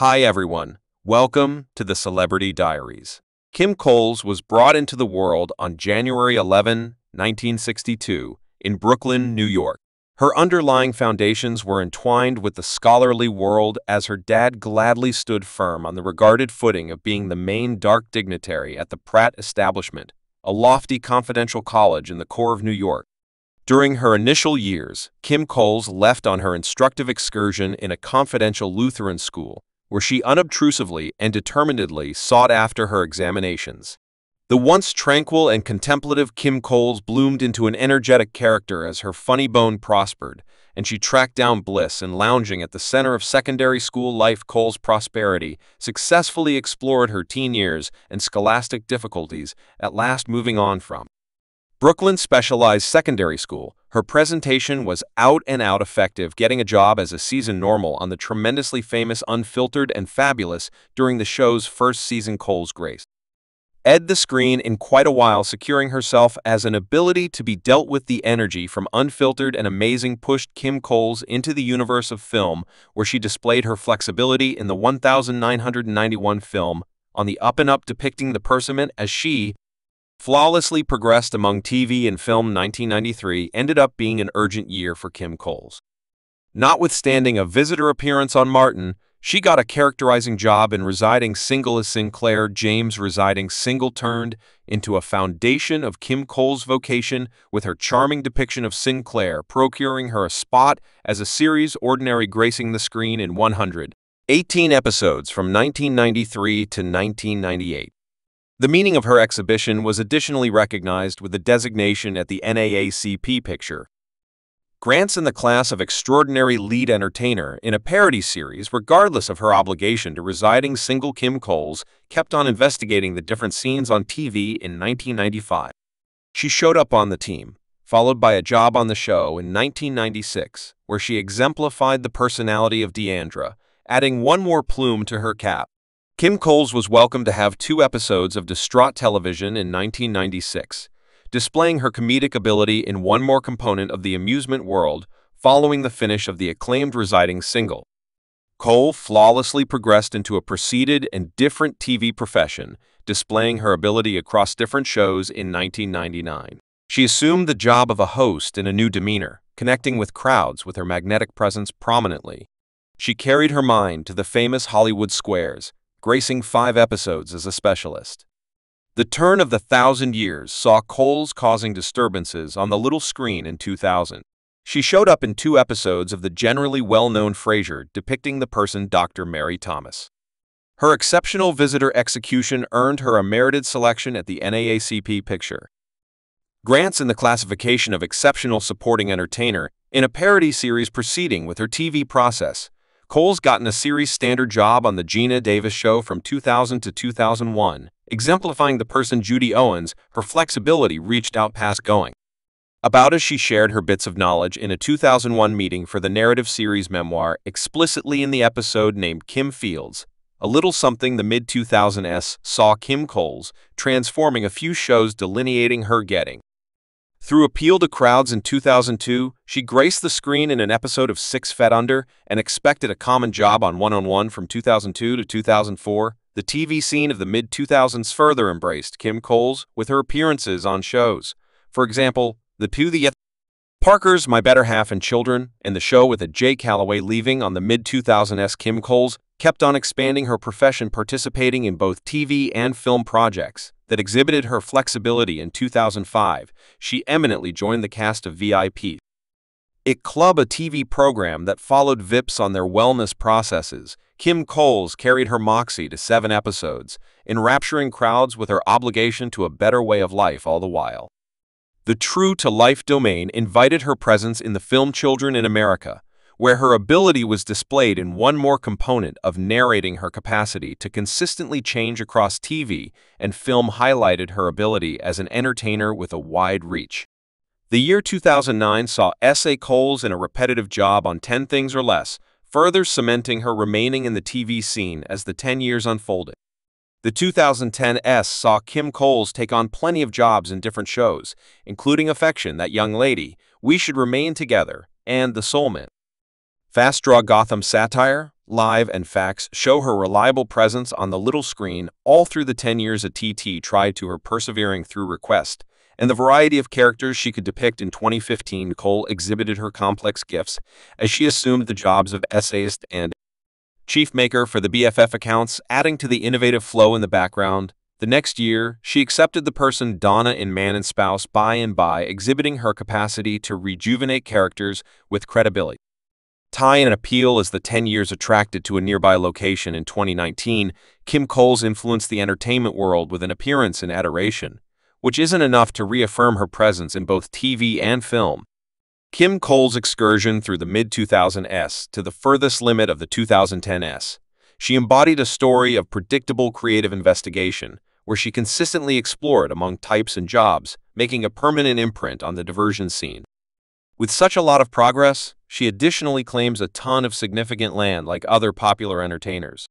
Hi everyone, welcome to the Celebrity Diaries. Kim Coles was brought into the world on January 11, 1962, in Brooklyn, New York. Her underlying foundations were entwined with the scholarly world as her dad gladly stood firm on the regarded footing of being the main dark dignitary at the Pratt establishment, a lofty confidential college in the core of New York. During her initial years, Kim Coles left on her instructive excursion in a confidential Lutheran school, where she unobtrusively and determinedly sought after her examinations. The once tranquil and contemplative Kim Coles bloomed into an energetic character as her funny bone prospered, and she tracked down bliss and lounging at the center of secondary school life. Coles' prosperity successfully explored her teen years and scholastic difficulties, at last moving on from Brooklyn Specialized Secondary School. Her presentation was out-and-out effective, getting a job as a season normal on the tremendously famous Unfiltered and Fabulous during the show's first season. Coles graced the screen in quite a while, securing herself as an ability to be dealt with. The energy from Unfiltered and Amazing pushed Kim Coles into the universe of film, where she displayed her flexibility in the 1991 film On the Up and Up, depicting the Persimmon as she flawlessly progressed among TV and film. 1993 ended up being an urgent year for Kim Coles. Notwithstanding a visitor appearance on Martin, she got a characterizing job in Residing Single as Sinclair James. Residing Single turned into a foundation of Kim Coles' vocation, with her charming depiction of Sinclair procuring her a spot as a series ordinary, gracing the screen in 118 episodes from 1993 to 1998. The meaning of her exhibition was additionally recognized with the designation at the NAACP Picture Grants in the class of Extraordinary Lead Entertainer in a parody series. Regardless of her obligation to Residing Single, Kim Coles kept on investigating the different scenes on TV. In 1995, she showed up on the team, followed by a job on the show in 1996, where she exemplified the personality of Deandra, adding one more plume to her cap. Kim Coles was welcomed to have 2 episodes of Distraught Television in 1996, displaying her comedic ability in one more component of the amusement world. Following the finish of the acclaimed Residing Single, Coles flawlessly progressed into a preceded and different TV profession, displaying her ability across different shows. In 1999, she assumed the job of a host in a new demeanor, connecting with crowds with her magnetic presence prominently. She carried her mind to the famous Hollywood squares, gracing 5 episodes as a specialist. The Turn of the Thousand Years saw Coles causing disturbances on the little screen in 2000. She showed up in 2 episodes of the generally well-known Frasier, depicting the person Dr. Mary Thomas. Her exceptional visitor execution earned her a merited selection at the NAACP Picture Grants in the classification of Exceptional Supporting Entertainer in a parody series proceeding with her TV process. Coles gotten a series standard job on The Gina Davis Show from 2000 to 2001, exemplifying the person Judy Owens. Her flexibility reached out past going about as she shared her bits of knowledge in a 2001 meeting for the narrative series memoir explicitly in the episode named Kim Fields. A Little Something. The mid-2000s saw Kim Coles transforming a few shows, delineating her getting through appeal to crowds. In 2002, she graced the screen in an episode of 6 Feet Under and expected a common job on One-on-One from 2002 to 2004. The TV scene of the mid-2000s further embraced Kim Coles with her appearances on shows. For example, The Parkers, My Better Half and Children, and the show with a Jay Calloway. Leaving on the mid-2000s, Kim Coles kept on expanding her profession, participating in both TV and film projects that exhibited her flexibility. In 2005, she eminently joined the cast of VIP Club, a TV program that followed VIPs on their wellness processes. Kim Coles carried her moxie to 7 episodes, enrapturing crowds with her obligation to a better way of life. All the while, the true-to-life domain invited her presence in the film Children in America, where her ability was displayed in one more component of narrating. Her capacity to consistently change across TV and film highlighted her ability as an entertainer with a wide reach. The year 2009 saw S.A. Coles in a repetitive job on 10 Things or Less, further cementing her remaining in the TV scene as the 10 years unfolded. The 2010s saw Kim Coles take on plenty of jobs in different shows, including Affection, That Young Lady, We Should Remain Together, and The Soulmate. Fast-draw Gotham satire, live, and facts show her reliable presence on the little screen all through the 10 years a TT tried to her persevering through request, and the variety of characters she could depict. In 2015, Cole exhibited her complex gifts as she assumed the jobs of essayist and chief maker for the BFF accounts, adding to the innovative flow in the background. The next year, she accepted the person Donna in Man and Spouse by and by, exhibiting her capacity to rejuvenate characters with credibility, tie and appeal. As the 10 years attracted to a nearby location in 2019, Kim Coles influenced the entertainment world with an appearance in Adoration, which isn't enough to reaffirm her presence in both TV and film. Kim Coles' excursion through the mid-2000s to the furthest limit of the 2010s. She embodied a story of predictable creative investigation, where she consistently explored among types and jobs, making a permanent imprint on the diversion scene. With such a lot of progress, she additionally claims a ton of significant land like other popular entertainers.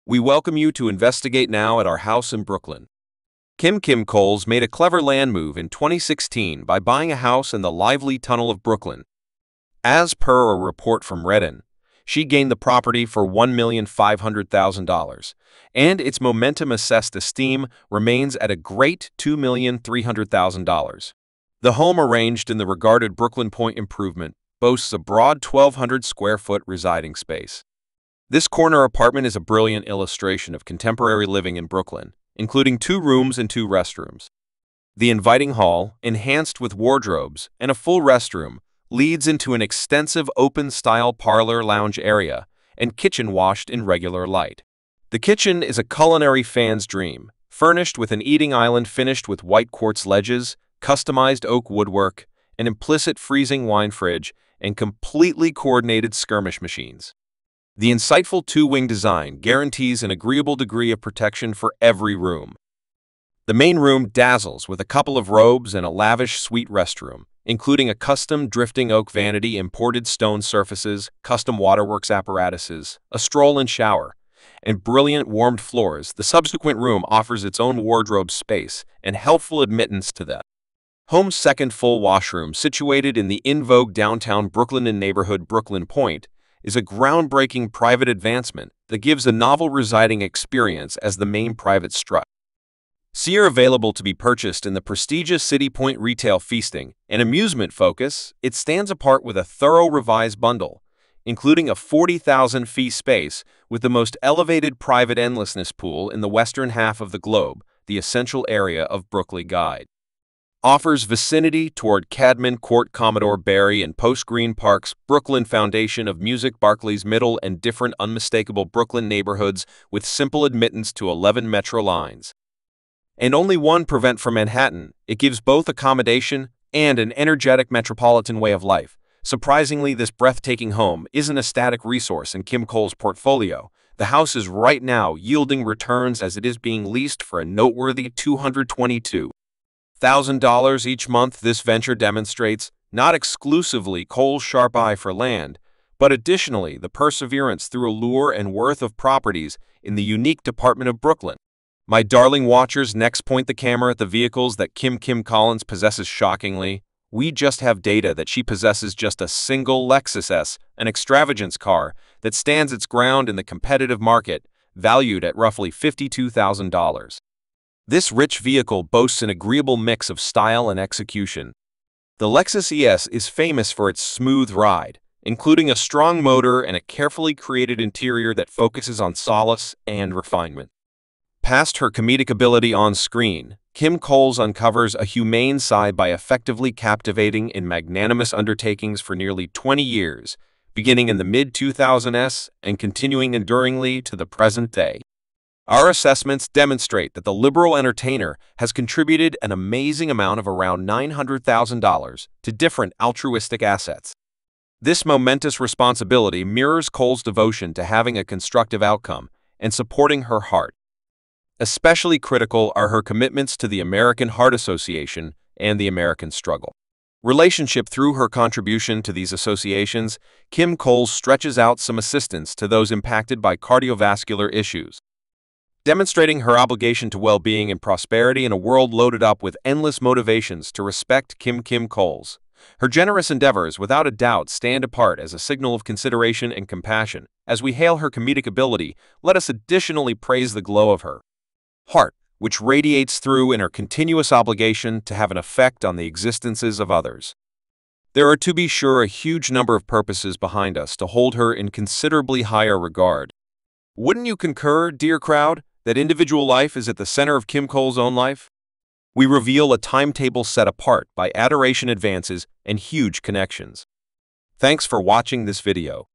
We welcome you to investigate now at our house in Brooklyn. Kim Coles made a clever land move in 2016 by buying a house in the lively tunnel of Brooklyn. As per a report from Reddit, she gained the property for $1,500,000, and its momentum assessed esteem remains at a great $2,300,000. The home, arranged in the regarded Brooklyn Point improvement, boasts a broad 1,200 square foot residing space. This corner apartment is a brilliant illustration of contemporary living in Brooklyn, including 2 rooms and 2 restrooms. The inviting hall, enhanced with wardrobes and a full restroom, leads into an extensive open-style parlor lounge area and kitchen washed in regular light. The kitchen is a culinary fan's dream, furnished with an eating island finished with white quartz ledges, customized oak woodwork, an implicit freezing wine fridge, and completely coordinated skirmish machines. The insightful 2-wing design guarantees an agreeable degree of protection for every room. The main room dazzles with a couple of robes and a lavish suite restroom, including a custom drifting oak vanity, imported stone surfaces, custom waterworks apparatuses, a stroll-in shower, and brilliant warmed floors. The subsequent room offers its own wardrobe space and helpful admittance to the home's second full washroom, situated in the in-vogue downtown Brooklyn neighborhood Brooklyn Point, is a groundbreaking private advancement that gives a novel residing experience as the main private structure. See are available to be purchased in the prestigious City Point retail feasting and amusement focus. It stands apart with a thorough revised bundle, including a 40,000 fee space with the most elevated private endlessness pool in the western half of the globe, the essential area of Brooklyn Guide. Offers vicinity toward Cadman Court, Commodore Barry, and Post Green Parks, Brooklyn Foundation of Music, Barclays Middle, and different unmistakable Brooklyn neighborhoods with simple admittance to 11 metro lines. And only one prevent from Manhattan. It gives both accommodation and an energetic metropolitan way of life. Surprisingly, this breathtaking home isn't a static resource in Kim Coles' portfolio. The house is right now yielding returns as it is being leased for a noteworthy $222,000 each month. This venture demonstrates not exclusively Cole's sharp eye for land, but additionally the perseverance through allure and worth of properties in the unique department of Brooklyn. My darling watchers, next point the camera at the vehicles that Kim Collins possesses. Shockingly, we just have data that she possesses just a single Lexus S, an extravagance car that stands its ground in the competitive market, valued at roughly $52,000. This rich vehicle boasts an agreeable mix of style and execution. The Lexus ES is famous for its smooth ride, including a strong motor and a carefully created interior that focuses on solace and refinement. Past her comedic ability on screen, Kim Coles uncovers a humane side by effectively captivating in magnanimous undertakings for nearly 20 years, beginning in the mid-2000s and continuing enduringly to the present day. Our assessments demonstrate that the liberal entertainer has contributed an amazing amount of around $900,000 to different altruistic assets. This momentous responsibility mirrors Coles' devotion to having a constructive outcome and supporting her heart. Especially critical are her commitments to the American Heart Association and the American struggle. Relationship through her contribution to these associations, Kim Coles stretches out some assistance to those impacted by cardiovascular issues, demonstrating her obligation to well-being and prosperity in a world loaded up with endless motivations to respect. Kim Coles, Her generous endeavors without a doubt stand apart as a signal of consideration and compassion. As we hail her comedic ability, let us additionally praise the glow of her heart, which radiates through in her continuous obligation to have an effect on the existences of others. There are, to be sure, a huge number of purposes behind us to hold her in considerably higher regard. Wouldn't you concur, dear crowd, that individual life is at the center of Kim Cole's own life? We reveal a timetable set apart by adoration advances and huge connections. Thanks for watching this video.